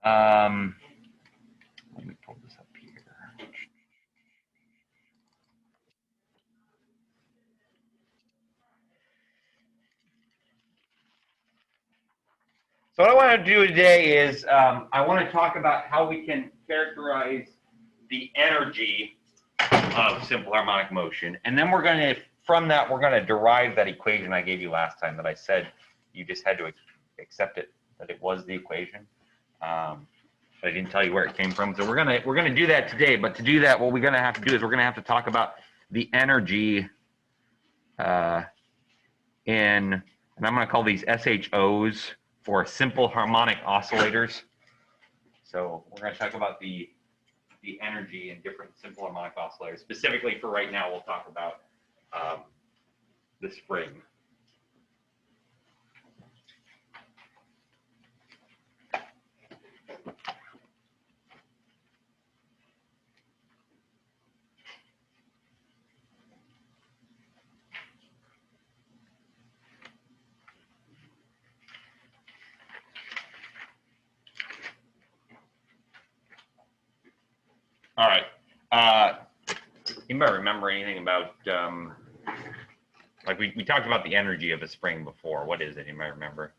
Let me pull this up here. So what I want to do today is I want to talk about how we can characterize the energy of simple harmonic motion. And then we're going to, from that, we're going to derive that equation I gave you last time that I said you just had to accept it, that it was the equation. But I didn't tell you where it came from. So we're gonna do that today. But to do that, what we're gonna have to do is we're gonna have to talk about the energy and I'm gonna call these SHOs for simple harmonic oscillators. So we're gonna talk about the energy in different simple harmonic oscillators. Specifically for right now, we'll talk about the spring. All right. Anybody remember anything about, like we talked about the energy of a spring before. What is it? Anybody remember?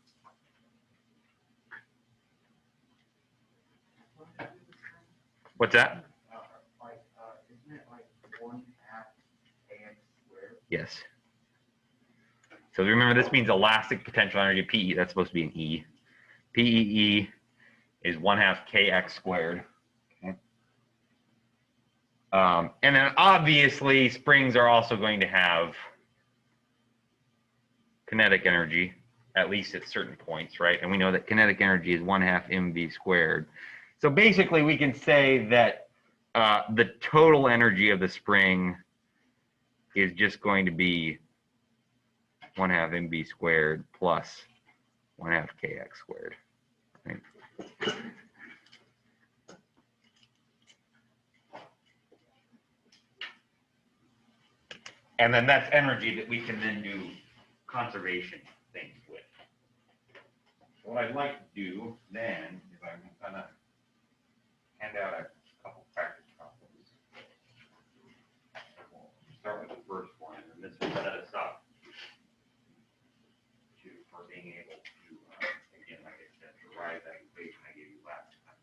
What's that? Isn't it like 1/2 kx squared? Yes. So remember, this means elastic potential energy, PE. That's supposed to be an E. PEE is 1/2 kx squared. Okay. And then obviously springs are also going to have kinetic energy, at least at certain points, right? And we know that kinetic energy is 1/2 mv squared. So basically we can say that the total energy of the spring is just going to be 1/2 mv squared plus 1/2 kx squared. Right? And then that's energy that we can then do conservation things with. So what I'd like to do then is I'm going to hand out a couple practice problems. We'll start with the first one, and then this will set us up for being able to, again, like I said, derive that equation I gave you last time.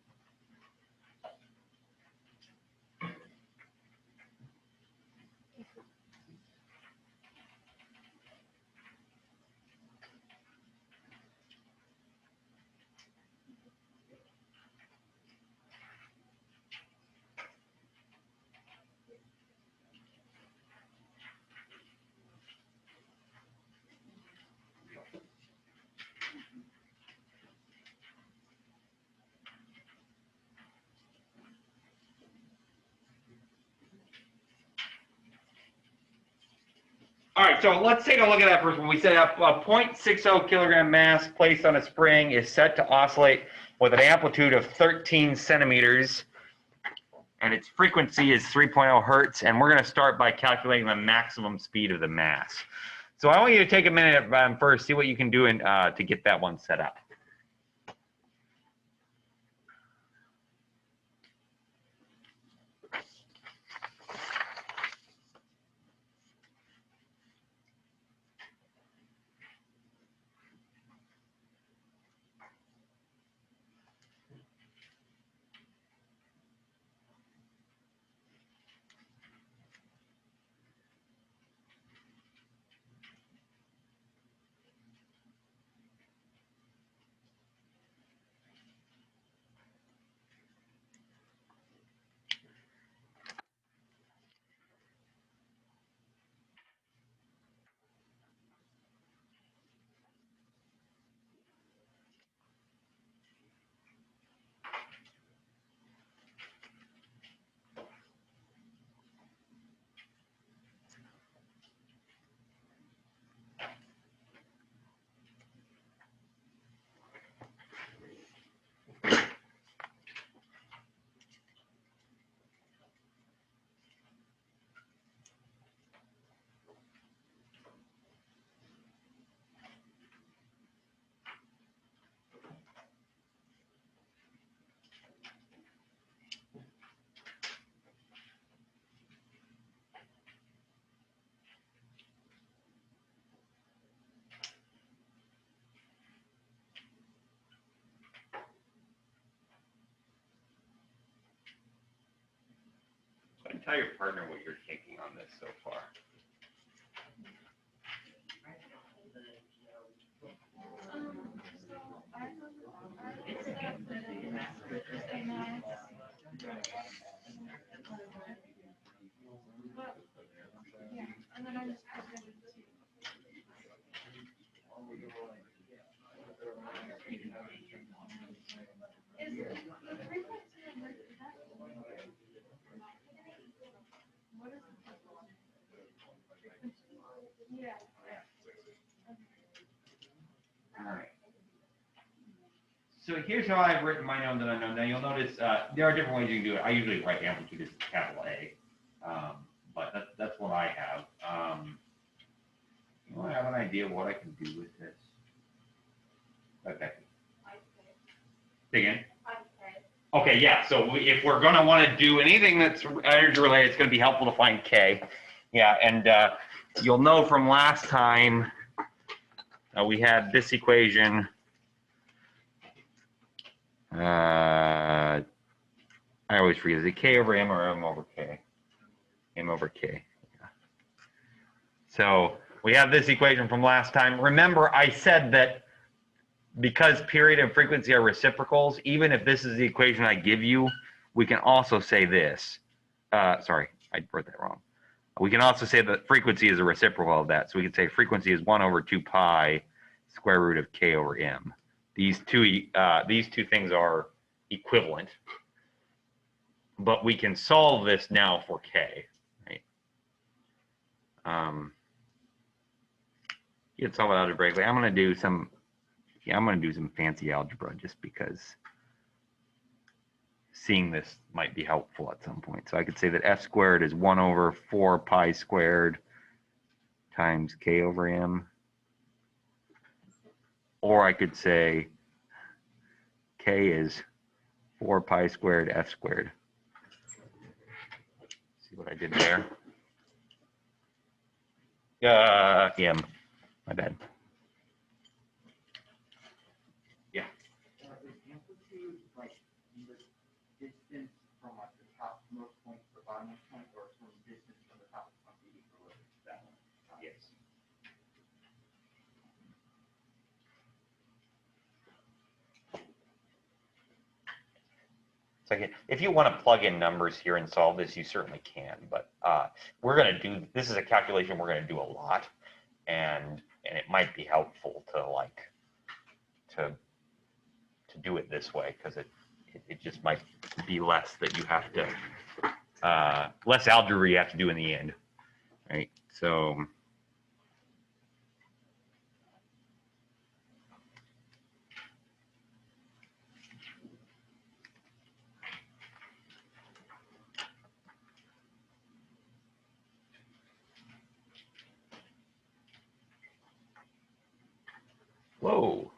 All right, so let's take a look at that first one. We said a 0.60 kilogram mass placed on a spring is set to oscillate with an amplitude of 13 centimeters, and its frequency is 3.0 hertz, and we're going to start by calculating the maximum speed of the mass. So I want you to take a minute first, see what you can do to get that one set up. tell your partner what you're thinking on this so far. All right. So here's how I've written my known that unknown. Now you'll notice there are different ways you can do it. I usually write amplitude as capital A, but that's what I have. You want to have an idea of what I can do with this? Okay. Again? Okay, yeah. So if we're going to want to do anything that's energy related, it's going to be helpful to find K. Yeah, and you'll know from last time we had this equation. I always forget, is it K over M or M over K? M over K. Yeah. So we have this equation from last time. Remember, I said that because period and frequency are reciprocals, even if this is the equation I give you, we can also say this. Sorry, I wrote that wrong. We can also say that frequency is a reciprocal of that. So we can say frequency is 1 over 2 pi square root of K over M. These two things are equivalent, but we can solve this now for K, right? You can solve it algebraically. I'm going to do some fancy algebra just because seeing this might be helpful at some point. So I could say that F squared is 1 over 4 pi squared times K over M. Or I could say K is 4 pi squared F squared. See what I did there? M. My bad. Yeah. Is amplitude like the distance from like the topmost point to the bottommost point, or some distance from the top point to the equilibrium? That one. Yes. So if you want to plug in numbers here and solve this, you certainly can. But we're going to do, this is a calculation we're going to do a lot, and it might be helpful to do it this way, because it just might be less that you have to less algebra you have to do in the end, right? So. Whoa.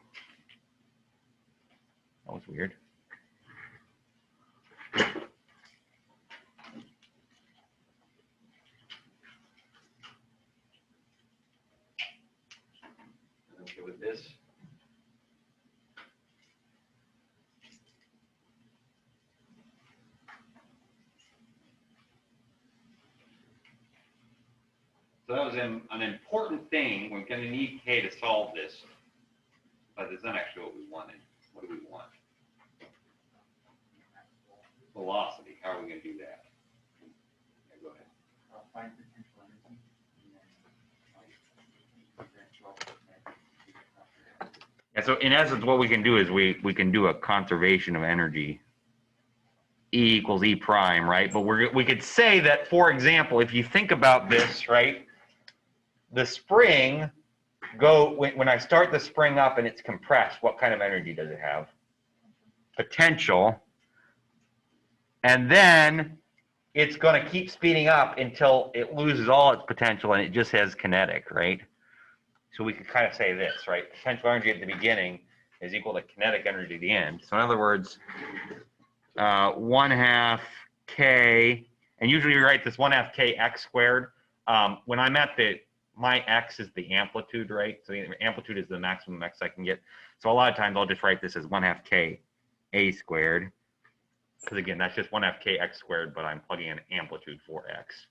That was weird. Okay with this. So that was an important thing. We're going to need K to solve this, but it's not actually what we wanted. What do we want? Velocity. How are we going to do that? Yeah, go ahead. Find potential energy. Yeah, so in essence, what we can do is we can do a conservation of energy. E equals E prime, right? But we could say that, for example, if you think about this, right? The spring, when I start the spring up and it's compressed, what kind of energy does it have? Potential. And then it's going to keep speeding up until it loses all its potential and it just has kinetic, right? So we could kind of say this, right? Potential energy at the beginning is equal to kinetic energy at the end. So in other words, 1/2 K, and usually we write this 1/2 K x squared. When I'm at my x is the amplitude, right? So the amplitude is the maximum x I can get. So a lot of times I'll just write this as 1/2 K A squared. because again, that's just 1/2 kx squared, but I'm plugging in amplitude for x,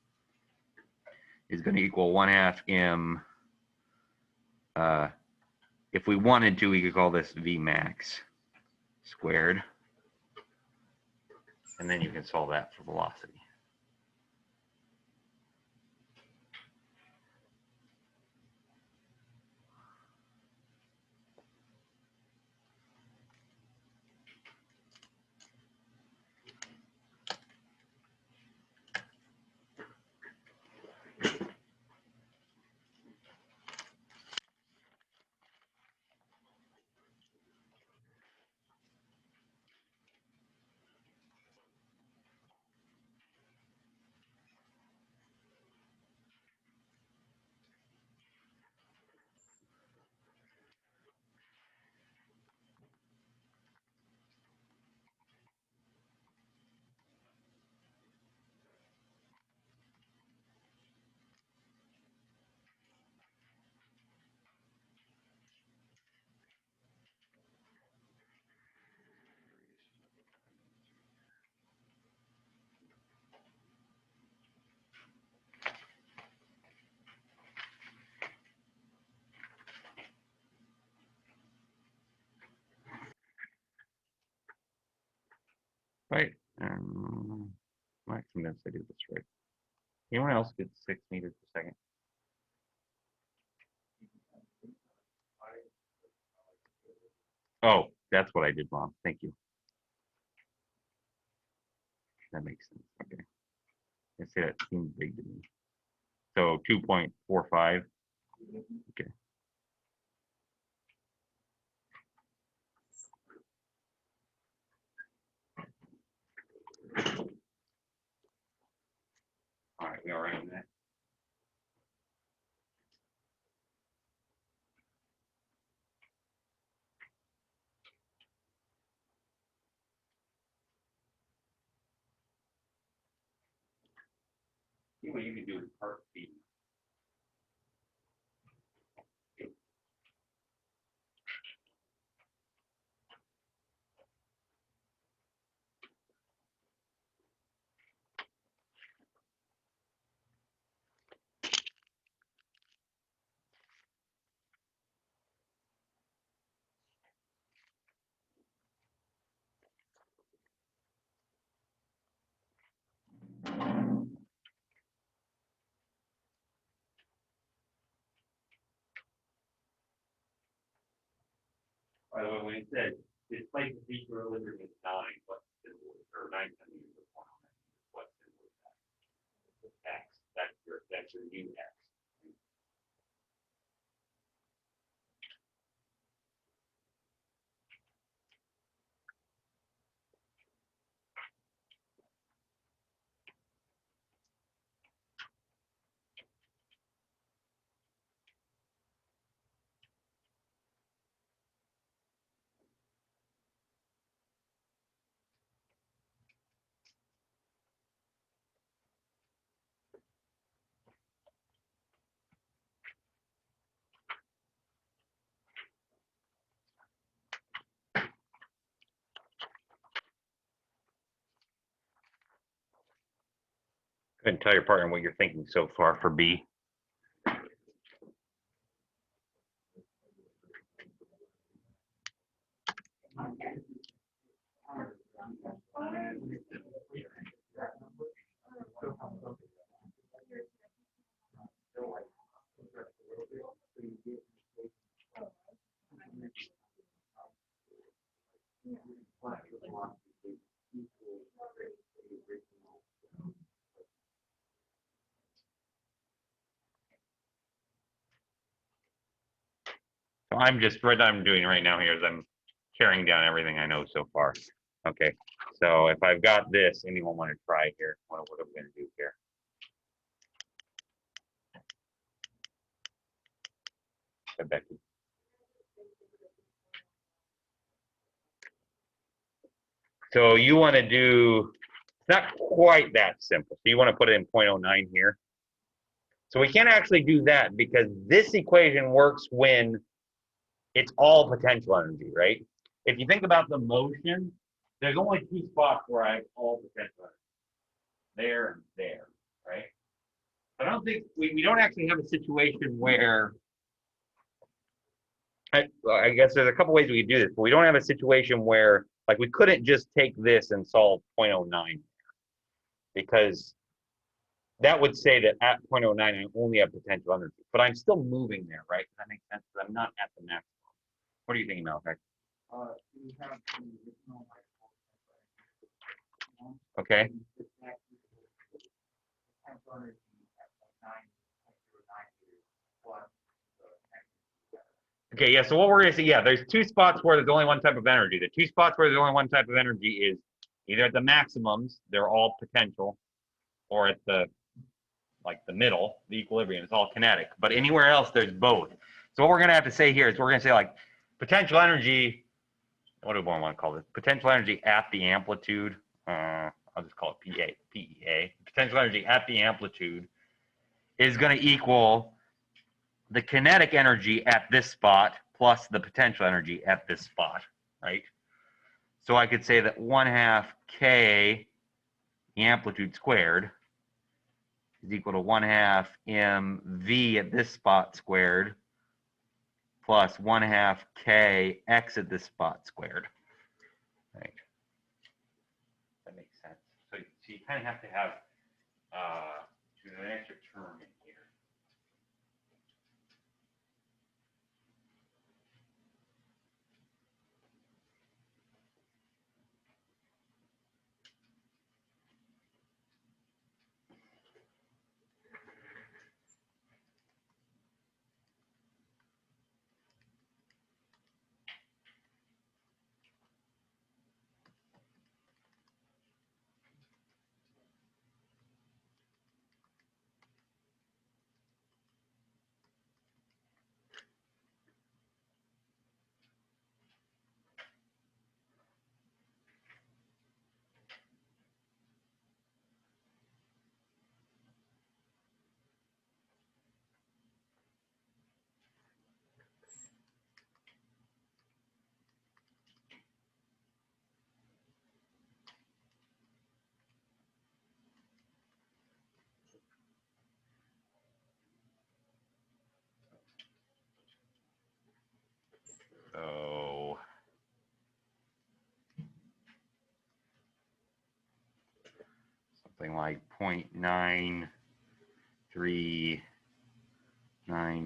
is going to equal 1/2 m. If we wanted to, we could call this V max squared. And then you can solve that for velocity. Right. I'm convinced I do this right. Anyone else get 6 meters per second? Oh, that's what I did wrong. Thank you. That makes sense. Okay. I say that seems big to me. So 2.45. Okay. All right, we all right on that? See what you can do with part feet. By the way, when it says displace the feature equilibrium is 9, what's symbol or 9 centimeters of one, what symbol is that? X. That's your new X. Go ahead and tell your partner what you're thinking so far for B. So I'm just what I'm doing right now here is I'm carrying down everything I know so far. Okay, so if I've got this, anyone want to try here? What are we going to do here? Becky. So you want to do, it's not quite that simple. So you want to put it in 0.09 here. So we can't actually do that because this equation works when it's all potential energy, right? If you think about the motion, there's only two spots where I have all potential energy. There and there, right? I don't think we don't actually have a situation where I guess there's a couple ways we could do this, but we don't have a situation where like we couldn't just take this and solve 0.09 because that would say that at 0.09 I only have potential energy, but I'm still moving there, right? Does that make sense? Because I'm not at the maximum. What are you thinking, Malachi? We have the original Okay. Okay, yeah, so what we're going to see, yeah, there's two spots where there's only one type of energy. The two spots where there's only one type of energy is either at the maximums, they're all potential, or at the, like the middle, the equilibrium, it's all kinetic. But anywhere else, there's both. So what we're going to have to say here is we're going to say like potential energy, what do we want to call this? Potential energy at the amplitude, I'll just call it PEA. Potential energy at the amplitude is going to equal the kinetic energy at this spot plus the potential energy at this spot, right? So I could say that 1/2 K, the amplitude squared, is equal to 1/2 mv at this spot squared plus 1/2 K x at this spot squared, right? That makes sense. So you kind of have to have an extra term in here. So something like 0.939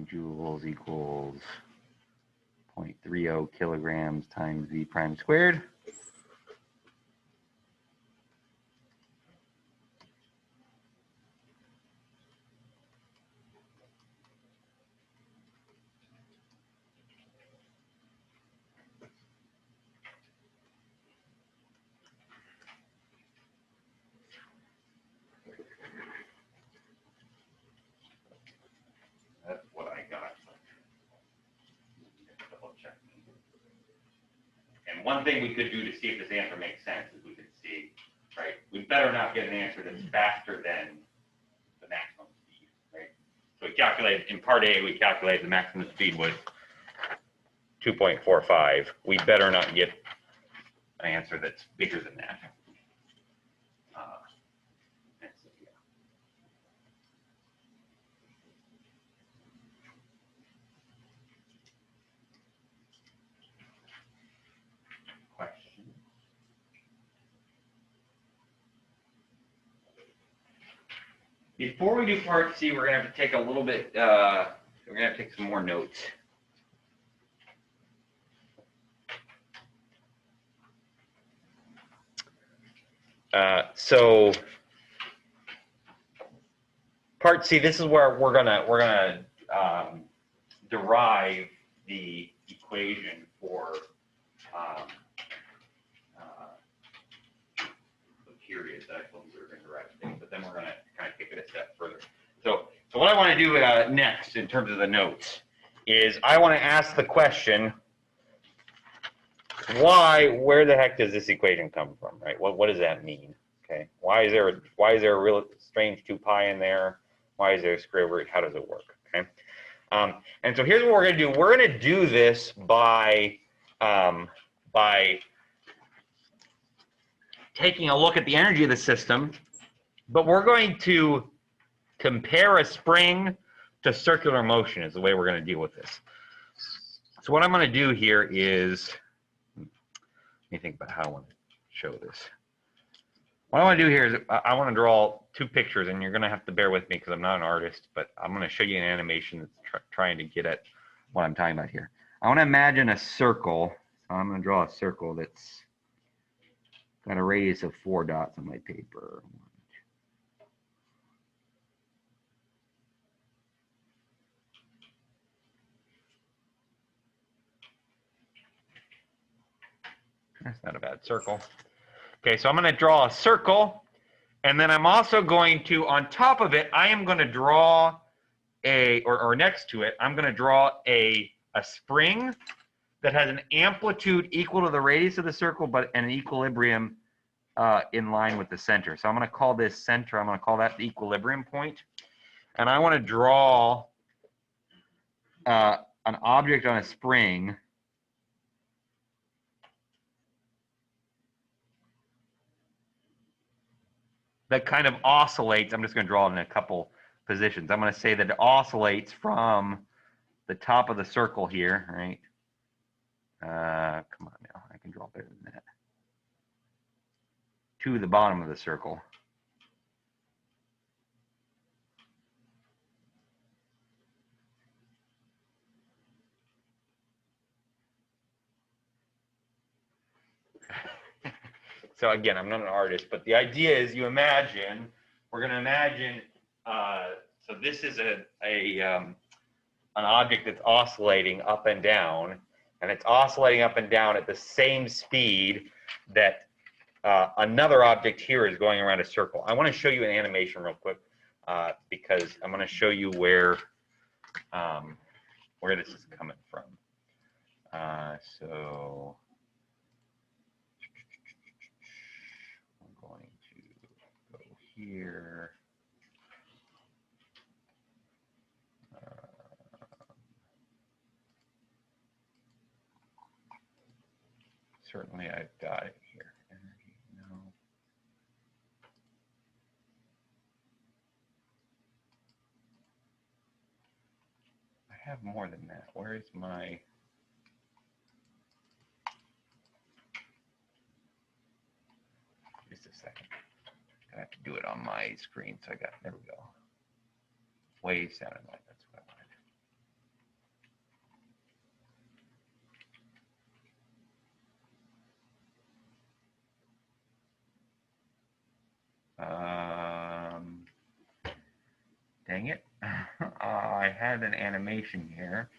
joules equals 0.30 kilograms times v prime squared. That's what I got. Double check. And one thing we could do to see if this answer makes sense is we could see, right, we better not get an answer that's faster than the maximum speed, right? So we calculated, in part A, we calculated the maximum speed was 2.45. We better not get an answer that's bigger than that. So, yeah. Question. Before we do part C, we're gonna have to take a little bit. We're gonna have to take some more notes. So part C, this is where we're gonna derive the equation for the periods that I told you we were going to derive today, but then we're going to kind of take it a step further. So what I want to do next in terms of the notes is I want to ask the question, where the heck does this equation come from, right? What does that mean? Okay, why is there a real strange 2 pi in there? Why is there a square root? How does it work? Okay, and so here's what we're going to do. We're going to do this by taking a look at the energy of the system, but we're going to compare a spring to circular motion is the way we're going to deal with this. So what I'm going to do here is, let me think about how I want to show this. What I want to do here is I want to draw two pictures, and you're going to have to bear with me because I'm not an artist, but I'm going to show you an animation that's trying to get at what I'm talking about here. I want to imagine a circle. So I'm going to draw a circle that's got a radius of 4 dots on my paper. That's not a bad circle. Okay, so I'm going to draw a circle, and then I'm also going to, on top of it, I am going to draw or next to it, I'm going to draw a spring that has an amplitude equal to the radius of the circle, but an equilibrium in line with the center. So I'm going to call this center, I'm going to call that the equilibrium point. And I want to draw an object on a spring that kind of oscillates. I'm just going to draw it in a couple positions. I'm going to say that it oscillates from the top of the circle here, right? Come on now, I can draw better than that. To the bottom of the circle. So again, I'm not an artist, but the idea is you imagine, we're going to imagine, so this is an object that's oscillating up and down, and it's oscillating up and down at the same speed that another object here is going around a circle. I want to show you an animation real quick because I'm going to show you where this is coming from. So I'm going to go here. Certainly I've got it here. Energy, no. I have more than that. Where is my... Just a second. I have to do it on my screen. So there we go. Waves sounded like that's what I wanted. Dang it. I had an animation here.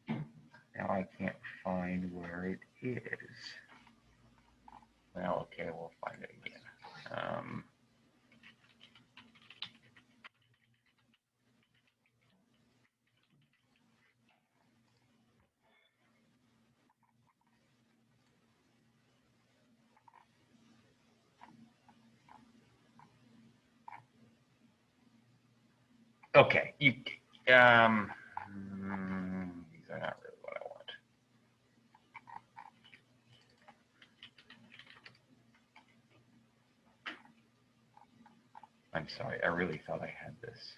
Now I can't find where it is. Well, okay, we'll find it again. Okay, these are not really what I want. I'm sorry, I really thought I had this.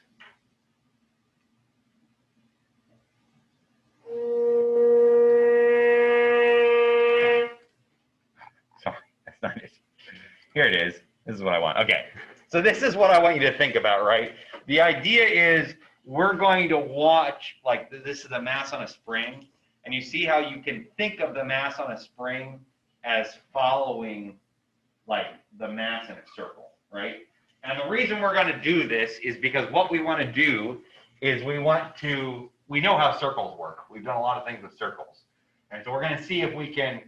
Sorry, that's not it. Here it is. This is what I want. Okay, so this is what I want you to think about, right? The idea is we're going to watch, like this is a mass on a spring, and you see how you can think of the mass on a spring as following like the mass in a circle, right? And the reason we're going to do this is because what we want to do is we know how circles work. We've done a lot of things with circles. And so we're going to see if we can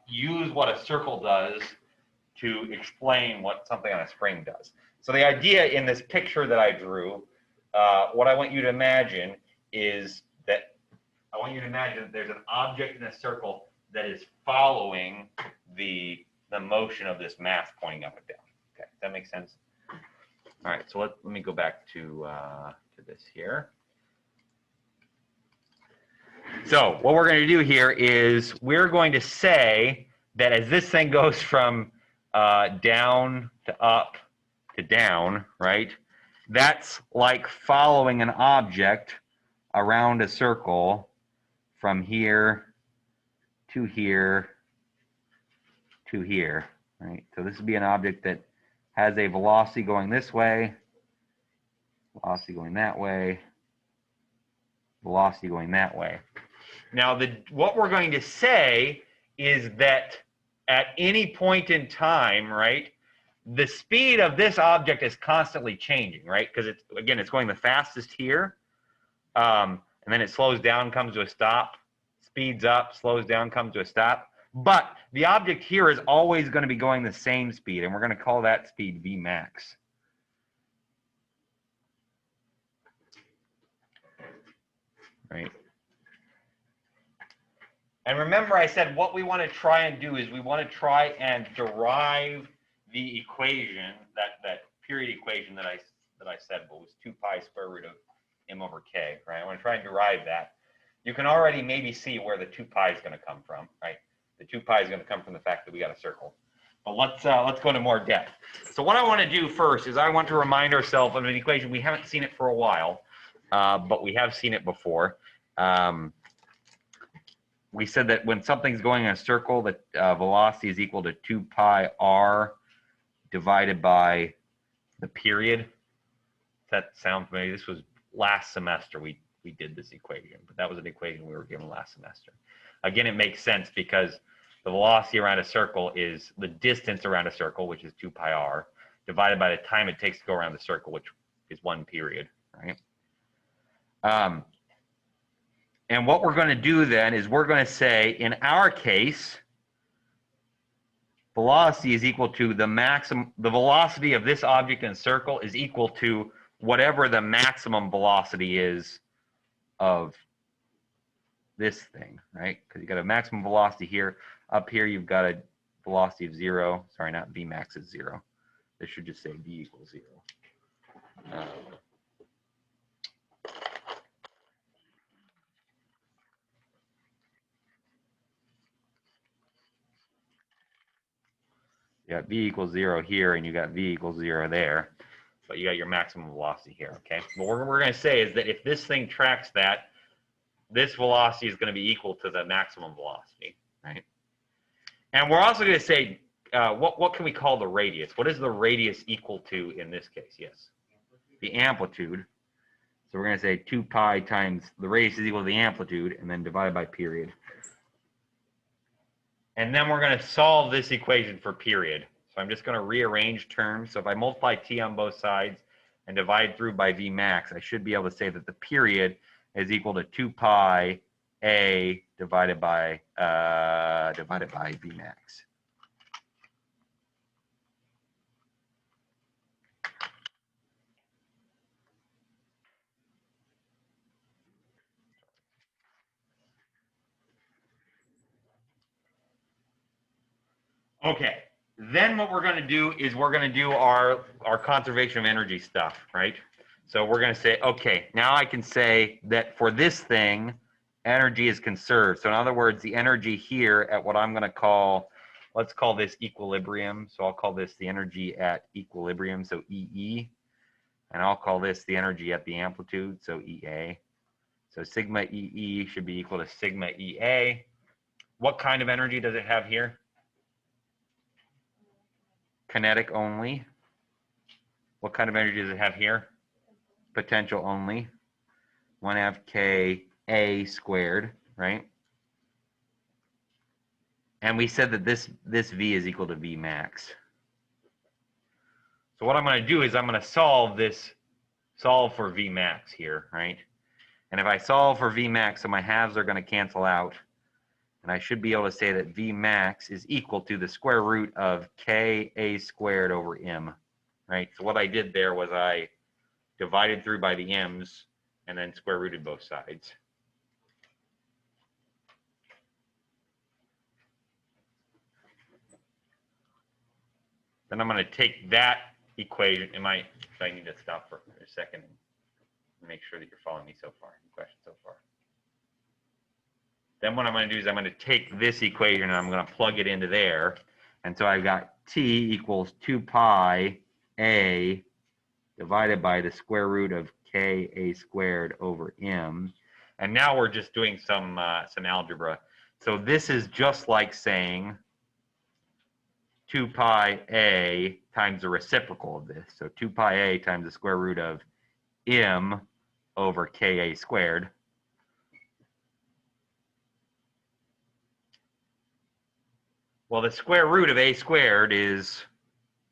use what a circle does to explain what something on a spring does. So the idea in this picture that I drew, what I want you to imagine is that there's an object in a circle that is following the motion of this mass pointing up and down. Okay, does that make sense? All right, so let me go back to this here. So what we're going to do here is we're going to say that as this thing goes from down to up to down, right? That's like following an object around a circle from here to here to here, right? So this would be an object that has a velocity going this way, velocity going that way, velocity going that way. Now, what we're going to say is that at any point in time, right, the speed of this object is constantly changing, right? Because it's going the fastest here, and then it slows down, comes to a stop, speeds up, slows down, comes to a stop. But the object here is always going to be going the same speed, and we're going to call that speed V max. Right? And remember, I said what we want to try and do is we want to try and derive the equation, that period equation that I said was 2 pi square root of m over k, right? I want to try and derive that. You can already maybe see where the 2 pi is going to come from, right? The 2 pi is going to come from the fact that we got a circle. But let's go into more depth. So what I want to do first is I want to remind ourselves of an equation. We haven't seen it for a while, but we have seen it before. We said that when something's going in a circle, that velocity is equal to 2 pi r divided by the period. Does that sound familiar? This was last semester we did this equation, but that was an equation we were given last semester. Again, it makes sense because the velocity around a circle is the distance around a circle, which is 2 pi r, divided by the time it takes to go around the circle, which is 1 period, right? And what we're going to do then is we're going to say, in our case, velocity is equal to the velocity of this object in a circle is equal to whatever the maximum velocity is of this thing, right? Because you got a maximum velocity here. Up here, you've got a velocity of 0. Sorry, not V max is 0. This should just say V equals 0. You got V equals 0 here, and you got V equals 0 there. But you got your maximum velocity here, okay? But what we're going to say is that if this thing tracks that, this velocity is going to be equal to the maximum velocity, right? And we're also going to say, what can we call the radius? What is the radius equal to in this case? Yes, the amplitude. So we're going to say 2 pi times the radius is equal to the amplitude, and then divided by period. And then we're going to solve this equation for period. So I'm just going to rearrange terms. So if I multiply t on both sides and divide through by V max, I should be able to say that the period is equal to 2 pi a divided by V max. Okay, then what we're going to do is we're going to do our conservation of energy stuff, right? So we're going to say, okay, now I can say that for this thing, energy is conserved. So in other words, the energy here at what I'm going to call, let's call this equilibrium. So I'll call this the energy at equilibrium, so EE. And I'll call this the energy at the amplitude, so EA. So sigma EE should be equal to sigma EA. What kind of energy does it have here? Kinetic only. What kind of energy does it have here? Potential only. 1/2 K A squared, right? And we said that this V is equal to V max. So what I'm going to do is I'm going to solve for V max here, right? And if I solve for V max, so my halves are going to cancel out. And I should be able to say that V max is equal to the square root of K A squared over M, right? So what I did there was I divided through by the M's and then square rooted both sides. Then I'm going to take that equation. I need to stop for a second and make sure that you're following me so far. Any questions so far? then what I'm going to do is I'm going to take this equation and I'm going to plug it into there. And so I've got t equals 2 pi a divided by the square root of k a squared over m. And now we're just doing some algebra. So this is just like saying 2 pi a times the reciprocal of this. So 2 pi a times the square root of m over ka squared. Well, the square root of a squared is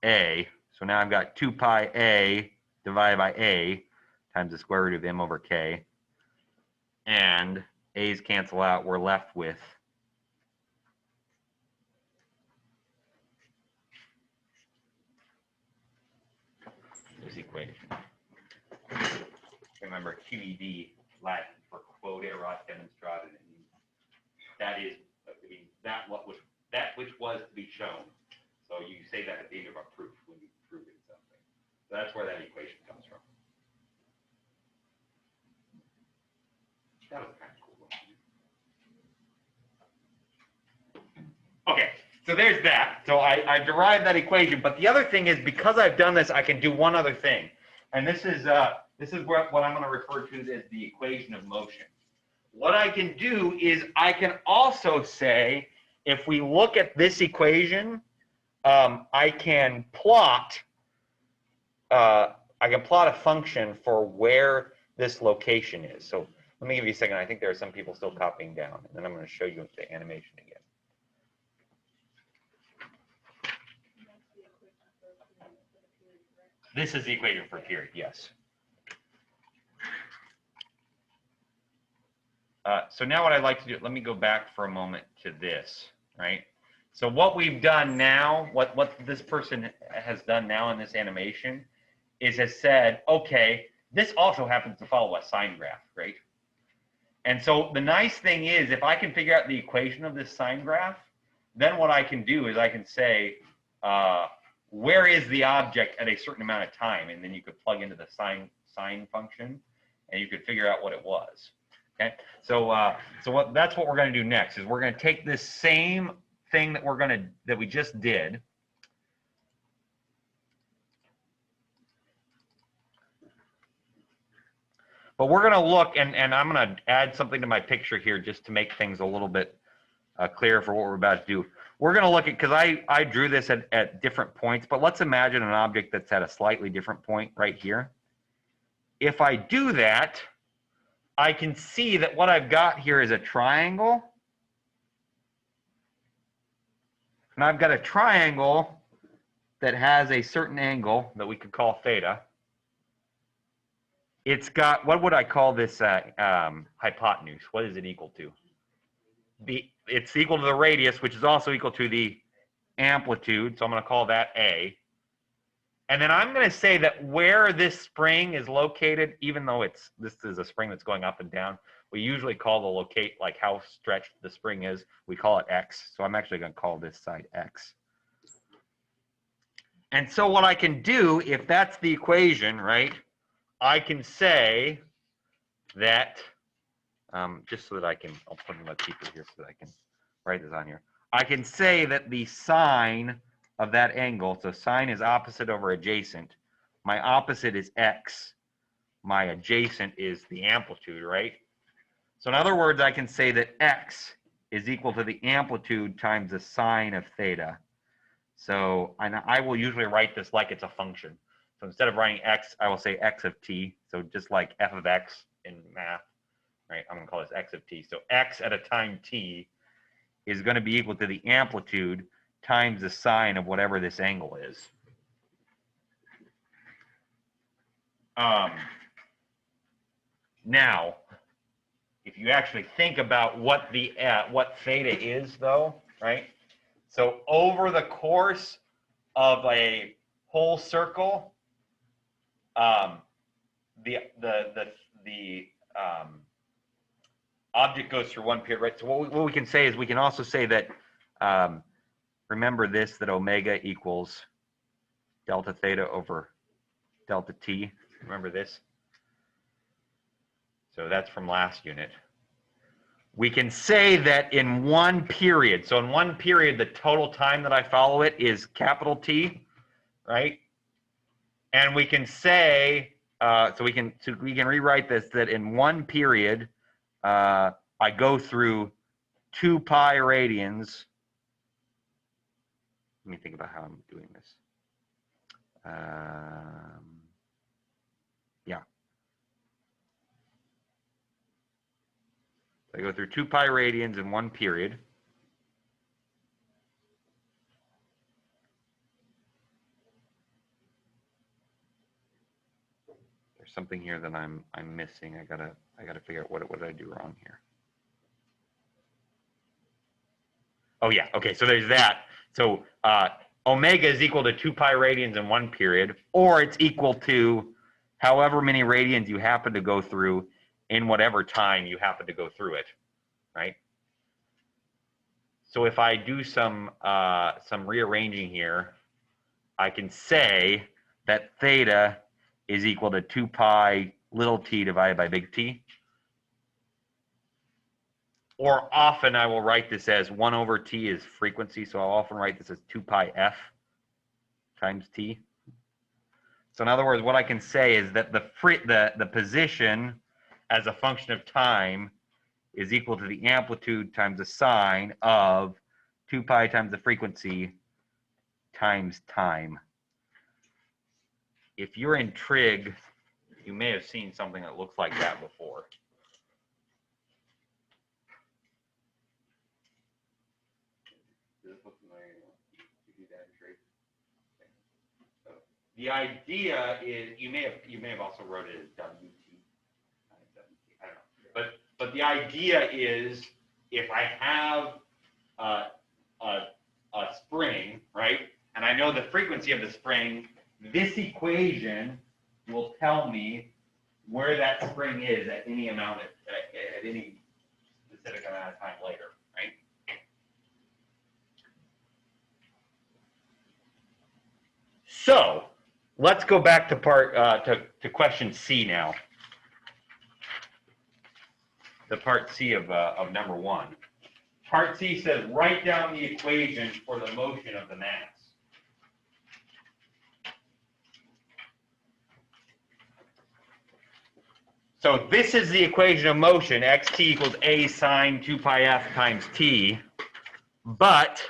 a. So now I've got 2 pi a divided by a times the square root of m over k. And a's cancel out. We're left with this equation. Remember, QED, Latin for quod erat demonstrated. That is, I mean, that which was to be shown. So you say that at the end of a proof when you prove it something. So that's where that equation comes from. That was kind of cool. Okay, so there's that. So I derived that equation, but the other thing is, because I've done this, I can do one other thing, and this is what I'm going to refer to as the equation of motion. What I can do is I can also say, if we look at this equation, I can plot a function for where this location is. So let me give you a second. I think there are some people still copying down, and then I'm going to show you the animation again. This is the equation for period, yes. So now what I'd like to do, let me go back for a moment to this, right? So what we've done now, what this person has done now in this animation is has said, okay, this also happens to follow a sine graph, right? And so the nice thing is, if I can figure out the equation of this sine graph, then what I can do is I can say, where is the object at a certain amount of time? And then you could plug into the sine function, and you could figure out what it was. Okay, so that's what we're going to do next. Is we're going to take this same thing that we just did, but we're going to look, and I'm going to add something to my picture here just to make things a little bit clearer for what we're about to do. We're going to look at, because I drew this at different points, but let's imagine an object that's at a slightly different point right here. If I do that, I can see that what I've got here is a triangle. And I've got a triangle that has a certain angle that we could call theta. It's got, what would I call this hypotenuse? What is it equal to? It's equal to the radius, which is also equal to the amplitude. So I'm going to call that A. And then I'm going to say that where this spring is located, even though this is a spring that's going up and down, we usually call the locate, like how stretched the spring is, we call it X. So I'm actually going to call this side X. And so what I can do, if that's the equation, right, I can say that, just so that I can, I'll put in my paper here so that I can write this on here. I can say that the sine of that angle, so sine is opposite over adjacent. My opposite is X. My adjacent is the amplitude, right? So in other words, I can say that X is equal to the amplitude times the sine of theta. So I will usually write this like it's a function. So instead of writing X, I will say X of t. So just like f of X in math, right? I'm going to call this X of t. So X at a time t is going to be equal to the amplitude times the sine of whatever this angle is. Now, if you actually think about what theta is, though, right? So over the course of a whole circle, the object goes through one period, right? So what we can say is we can also say that, remember this, that omega equals delta theta over delta t. Remember this? So that's from last unit. we can say that in one period, so in one period, the total time that I follow it is capital T, right? And we can say, so we can rewrite this, that in one period, I go through 2 pi radians. Let me think about how I'm doing this. Yeah. So I go through 2 pi radians in one period. There's something here that I'm missing. I gotta figure out what did I do wrong here. Oh yeah, okay, so there's that. So omega is equal to 2 pi radians in one period, or it's equal to however many radians you happen to go through in whatever time you happen to go through it, right? So if I do some rearranging here, I can say that theta is equal to 2 pi little t divided by big T. Or often I will write this as 1 over t is frequency, so I'll often write this as 2 pi f times t. So in other words, what I can say is that the position as a function of time is equal to the amplitude times the sine of 2 pi times the frequency times time. If you're in trig, you may have seen something that looks like that before. The idea is you may have also wrote it as WT. I don't know. But the idea is if I have a spring, right, and I know the frequency of the spring, this equation will tell me where that spring is at any amount at any specific amount of time later, right? So let's go back to to question C now. The part C of number 1. Part C says write down the equation for the motion of the mass. So this is the equation of motion, xt equals a sine 2 pi f times t, but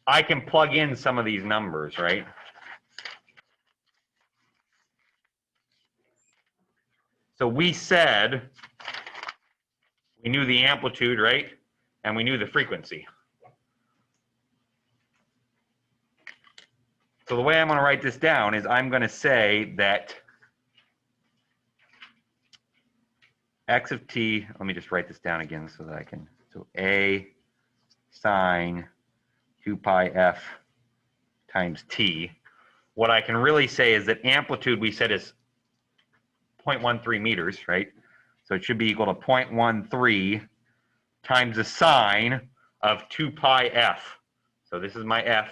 I can plug in some of these numbers, right? So we said we knew the amplitude, right? And we knew the frequency. So the way I'm going to write this down is I'm going to say that x of t, let me just write this down again so that I can, so a sine 2 pi f times t. What I can really say is that amplitude we said is 0.13 meters, right? So it should be equal to 0.13 times the sine of 2 pi f. So this is my f.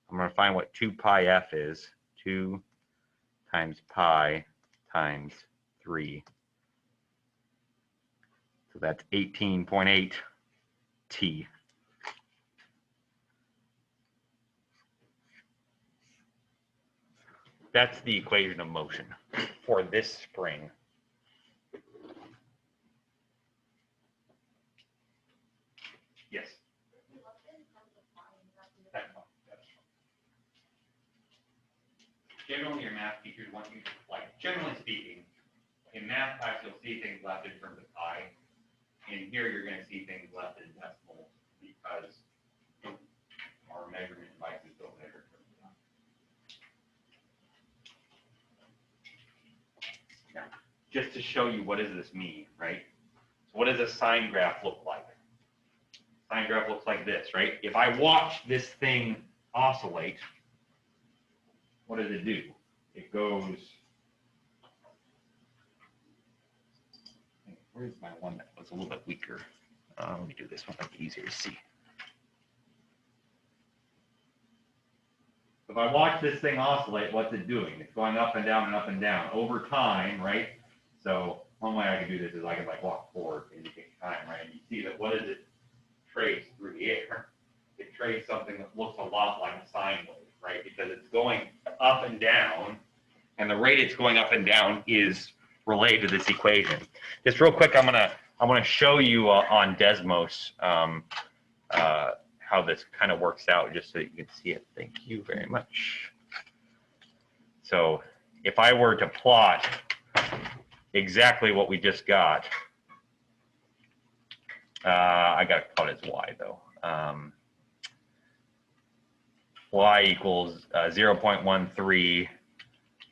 I'm going to find what 2 pi f is. 2 times pi times 3. So that's 18.8 t. That's the equation of motion for this spring. Yes. That's fine. Generally, your math teachers want you to, like, generally speaking, in math class, you'll see things left in terms of pi. And here, you're going to see things left in decimals because our measurement devices don't measure in terms of time. Now, just to show you what does this mean, right? So what does a sine graph look like? Sine graph looks like this, right? If I watch this thing oscillate, what does it do? It goes, where's my one that was a little bit weaker? Let me do this one, make it easier to see. If I watch this thing oscillate, what's it doing? It's going up and down and up and down over time, right? So one way I could do this is I could like walk forward to indicate time, right? You see that what does it trace through the air? It traces something that looks a lot like a sine wave, right? Because it's going up and down, and the rate it's going up and down is related to this equation. Just real quick, I'm gonna show you on Desmos how this kind of works out, just so you can see it. Thank you very much. So if I were to plot exactly what we just got, I got to call it as y though. Y equals 0.13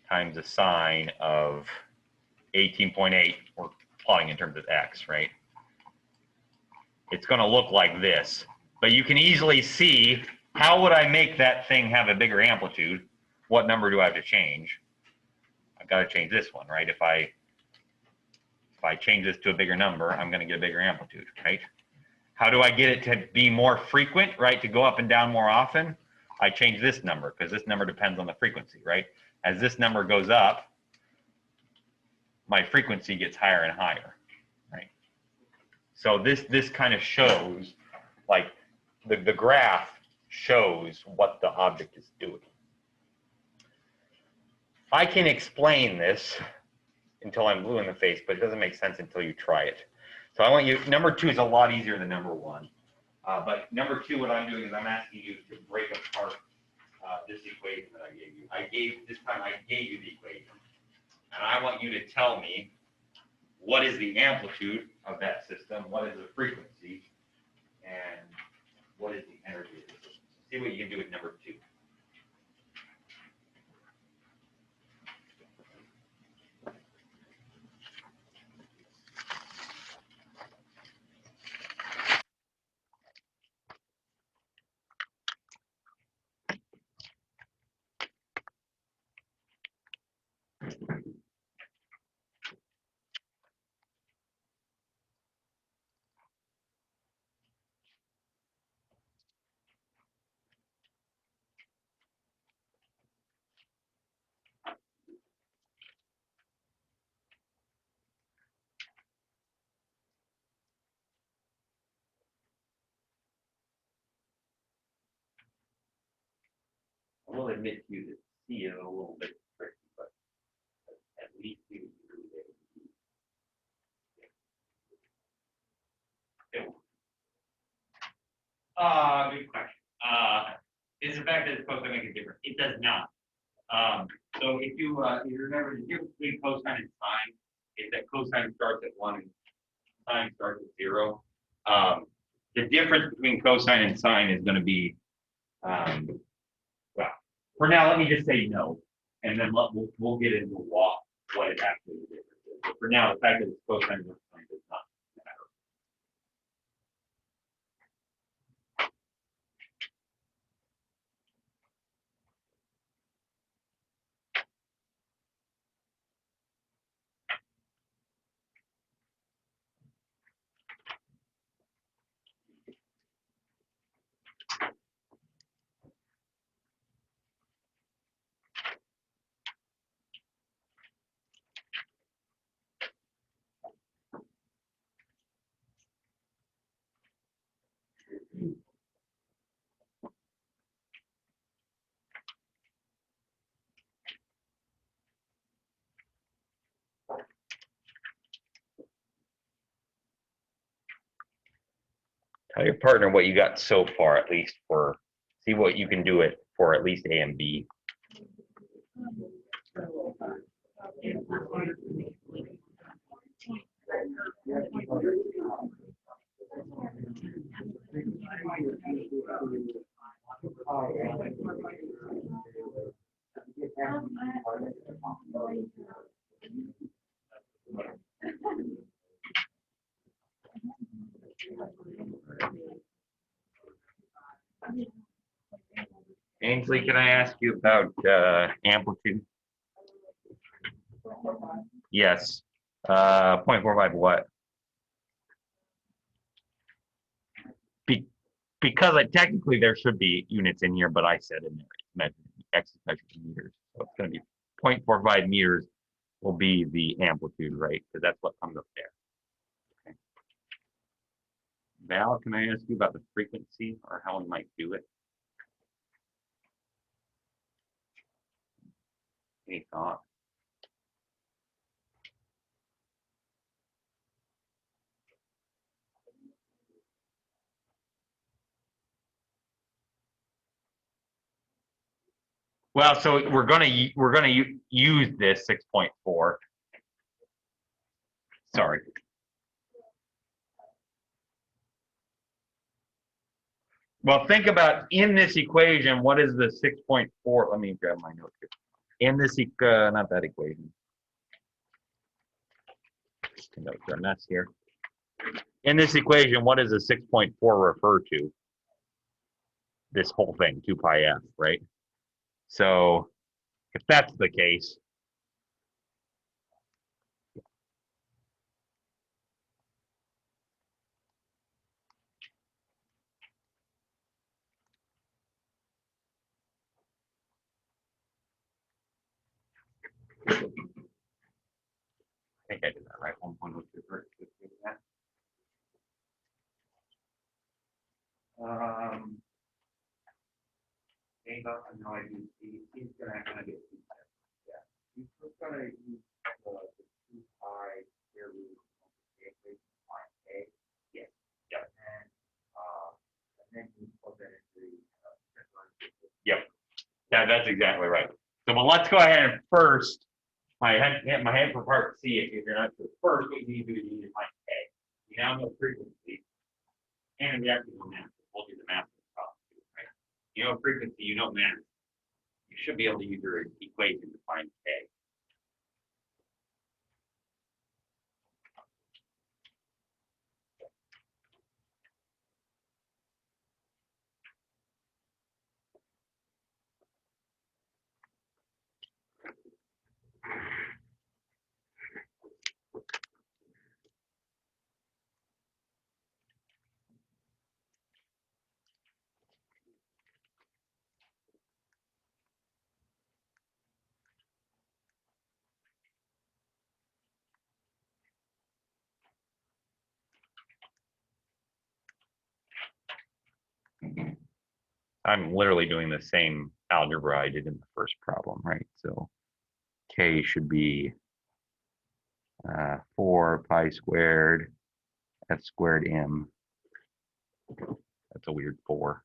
times the sine of 18.8. We're plotting in terms of x, right? It's going to look like this, but you can easily see, how would I make that thing have a bigger amplitude? What number do I have to change? I've got to change this one, right? If I change this to a bigger number, I'm going to get a bigger amplitude, right? How do I get it to be more frequent, right? To go up and down more often? I change this number, because this number depends on the frequency, right? As this number goes up, my frequency gets higher and higher, right? So this kind of shows, like, the graph shows what the object is doing. I can explain this until I'm blue in the face, but it doesn't make sense until you try it. So I want you, number 2 is a lot easier than number 1. But number 2, what I'm doing is I'm asking you to break apart this equation that I gave you. This time I gave you the equation. And I want you to tell me, what is the amplitude of that system, what is the frequency, and what is the energy of the system. See what you can do with number 2. I will admit to you that C is a little bit tricky, but at least you can do it. Good question. Is the fact that it's supposed to make a difference? It does not. So if you remember, the difference between cosine and sine is that cosine starts at 1 and sine starts at 0. The difference between cosine and sine is going to be, well, for now, let me just say no, and then we'll get into what it actually the difference is. But for now, the fact that it's cosine and sine does not matter. Tell your partner what you got so far, at least see what you can do it for at least A and B. Ainsley, can I ask you about amplitude? Yes. 0.45 what? Because technically there should be units in here, but I said in there, X is measured in meters. So it's going to be 0.45 meters will be the amplitude, right? Because that's what comes up there. Okay. Val, can I ask you about the frequency or how we might do it? Any thought? Well, so we're gonna use this 6.4. Sorry. Well, think about in this equation, what is the 6.4? Let me grab my note here. In this, not that equation. Notes are a mess here. In this equation, what does the 6.4 refer to? This whole thing, 2 pi f, right? So if that's the case, I think I did that right. 1.02. No, I do. He's gonna kind of get two pi. Yeah. He's just gonna use the two pi square root of the equation to find a. Yes. Yep. And then you plug that into Yep. Yeah, that's exactly right. So well, let's go ahead and first, my head for part C, if you're not sure. First, what you need to do is you need to find K. You now know frequency, and we actually know mass. We'll do the math at the top, right? You know frequency, you know mass. You should be able to use your equation to find K. I'm literally doing the same algebra I did in the first problem, right? So K should be 4 pi squared f squared m. That's a weird 4.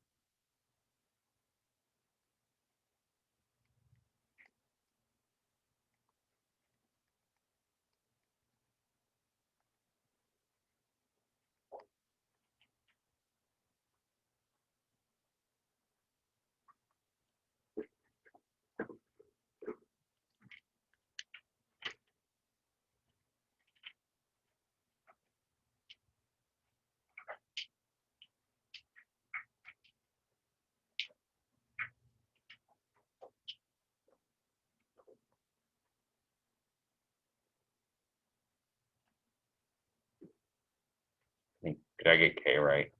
Did I get K right?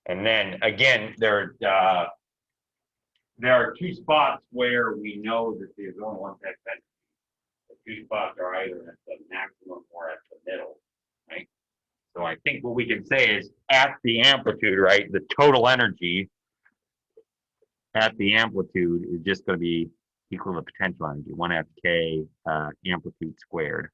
And then again, there are two spots where we know that there's only one test energy. The two spots are either at the maximum or at the middle, right? So I think what we can say is at the amplitude, right, the total energy at the amplitude is just going to be equal to potential energy, 1 FK amplitude squared.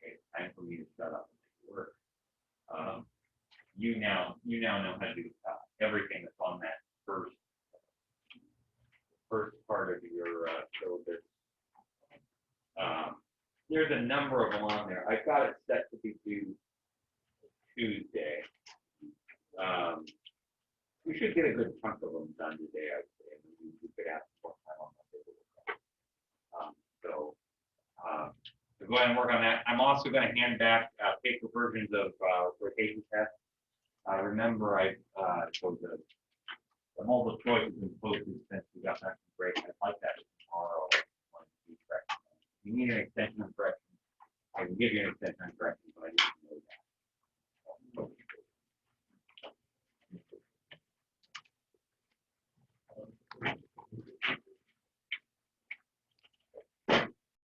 Okay, time for me to shut up and work. You now know how to do everything that's on that first part of your syllabus. There's a number of them on there. I've got it set to be due Tuesday. We should get a good chunk of them done today, I'd say. you could ask for time on Monday. So go ahead and work on that. I'm also going to hand back paper versions of rotation tests. Remember, I showed the multiple choices and posted since we got back from break. I'd like that tomorrow. If you need an extension of correction, I can give you an extension of correction, but I need to know that.